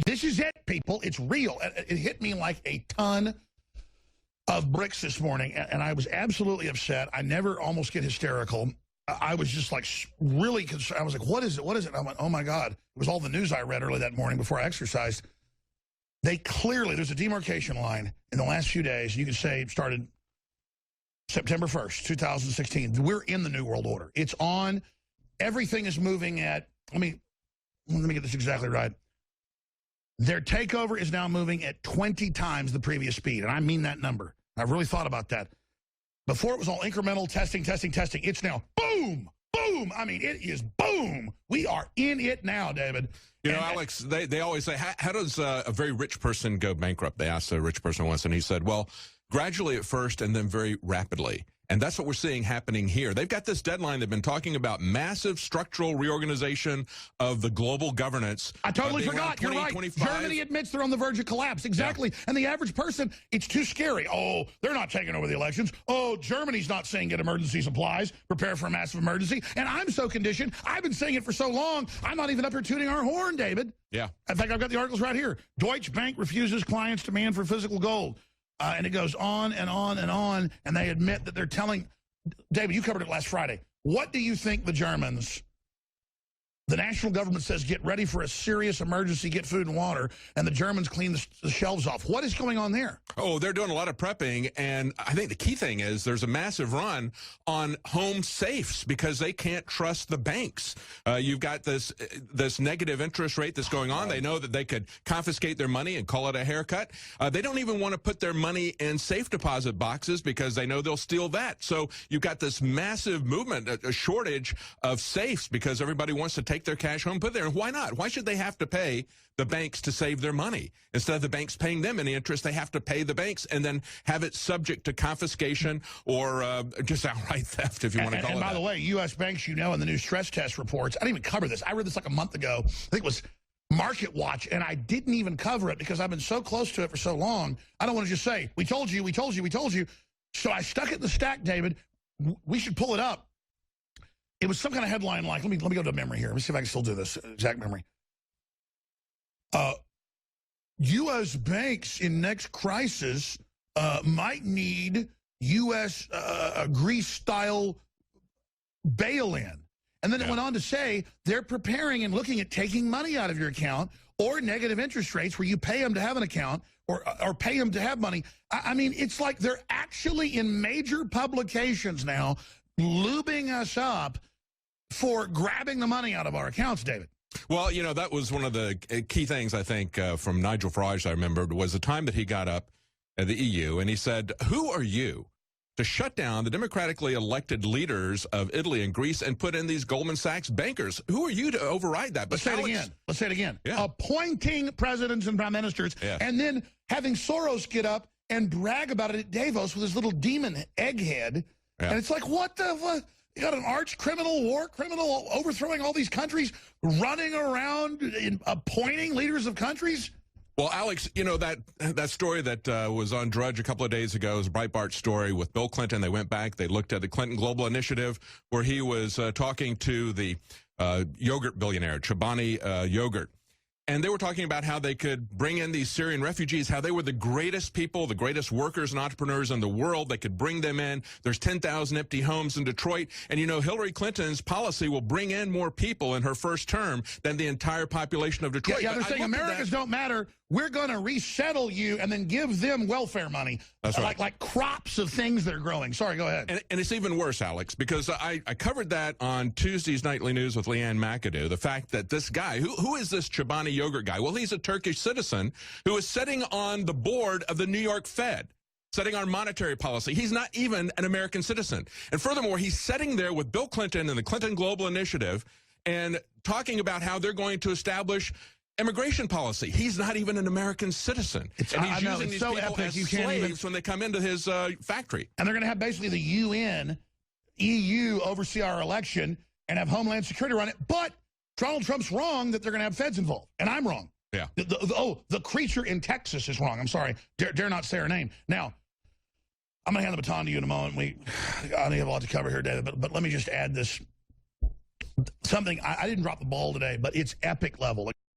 This is it, people. It's real. It hit me like a ton of bricks this morning, and I was absolutely upset. I never almost get hysterical. I was just like really concerned. I was like, what is it? What is it? And I went, oh my God. It was all the news I read early that morning before I exercised. They clearly, there's a demarcation line in the last few days. You could say it started September 1st, 2016. We're in the New World Order. It's on. Everything is moving at, let me get this exactly right. Their takeover is now moving at 20 times the previous speed, and I mean that number. I've really thought about that. Before it was all incremental testing. It's now boom, boom. I mean, it is boom. We are in it now, David. You know, Alex, they always say, how does a very rich person go bankrupt? They asked a rich person once, and he said, well, gradually at first and then very rapidly. And that's what we're seeing happening here. They've got this deadline. They've been talking about massive structural reorganization of the global governance. I totally forgot. You're right. Germany admits they're on the verge of collapse. Exactly. Yeah. And the average person, it's too scary. Oh, they're not taking over the elections. Oh, Germany's not saying get emergency supplies, prepare for a massive emergency. And I'm so conditioned. I've been saying it for so long, I'm not even up here tooting our horn, David. Yeah. In fact, I've got the articles right here. Deutsche Bank refuses clients' demand for physical gold. And it goes on and on and on, and they admit that they're telling... David, you covered it last Friday. What do you think the Germans... The national government says, get ready for a serious emergency, get food and water, and the Germans clean the shelves off. What is going on there? Oh, they're doing a lot of prepping, and I think the key thing is there's a massive run on home safes because they can't trust the banks. You've got this negative interest rate that's going on. They know that they could confiscate their money and call it a haircut. They don't even want to put their money in safe deposit boxes because they know they'll steal that. So you've got this massive movement, a shortage of safes because everybody wants to take their cash home, put it there. And why not? Why should they have to pay the banks to save their money? Instead of the banks paying them any interest, they have to pay the banks and then have it subject to confiscation or just outright theft, if you want to call it that. And by the way, U.S. banks, you know, in the new stress test reports, I didn't even cover this. I read this like a month ago. I think it was Market Watch, and I didn't even cover it because I've been so close to it for so long. I don't want to just say, we told you, we told you, we told you. So I stuck it in the stack, David. We should pull it up. It was some kind of headline like, let me go to memory here. Let me see if I can still do this, exact memory. U.S. banks in next crisis might need U.S. Greece-style bail-in. And then it went on to say they're preparing and looking at taking money out of your account or negative interest rates where you pay them to have an account or pay them to have money. I mean, it's like they're actually in major publications now lubing us up for grabbing the money out of our accounts, David. Well, you know, that was one of the key things, I think, from Nigel Farage, I remembered, was the time that he got up at the EU and he said, who are you to shut down the democratically elected leaders of Italy and Greece and put in these Goldman Sachs bankers? Who are you to override that? But Let's say it again. Yeah. Appointing presidents and prime ministers and then having Soros get up and brag about it at Davos with his little demon egghead. Yeah. And it's like, what the fuck? You got an arch criminal, war criminal, overthrowing all these countries, running around and appointing leaders of countries? Well, Alex, you know, that story that was on Drudge a couple of days ago is a Breitbart story with Bill Clinton. They went back, they looked at the Clinton Global Initiative, where he was talking to the yogurt billionaire, Chobani Yogurt. And they were talking about how they could bring in these Syrian refugees, how they were the greatest people, the greatest workers and entrepreneurs in the world. They could bring them in. There's 10,000 empty homes in Detroit. And, you know, Hillary Clinton's policy will bring in more people in her first term than the entire population of Detroit. Yeah, they're saying Americans don't matter. We're going to resettle you and then give them welfare money. That's right. Like crops of things that are growing. Sorry, go ahead. And it's even worse, Alex, because I covered that on Tuesday's Nightly News with Leanne McAdoo, the fact that this guy, who is this Chobani Yogurt guy? Well, he's a Turkish citizen who is sitting on the board of the New York Fed, setting our monetary policy. He's not even an American citizen. And furthermore, he's sitting there with Bill Clinton and the Clinton Global Initiative and talking about how they're going to establish immigration policy. He's not even an American citizen. And he's using these people as slaves when they come into his factory. And they're going to have basically the UN, EU oversee our election and have Homeland Security run it. But Donald Trump's wrong that they're going to have feds involved. And I'm wrong. Yeah. The creature in Texas is wrong. I'm sorry. Dare not say her name. Now, I'm going to hand the baton to you in a moment. I have a lot to cover here, David, but let me just add this. Something, I didn't drop the ball today, but it's epic level.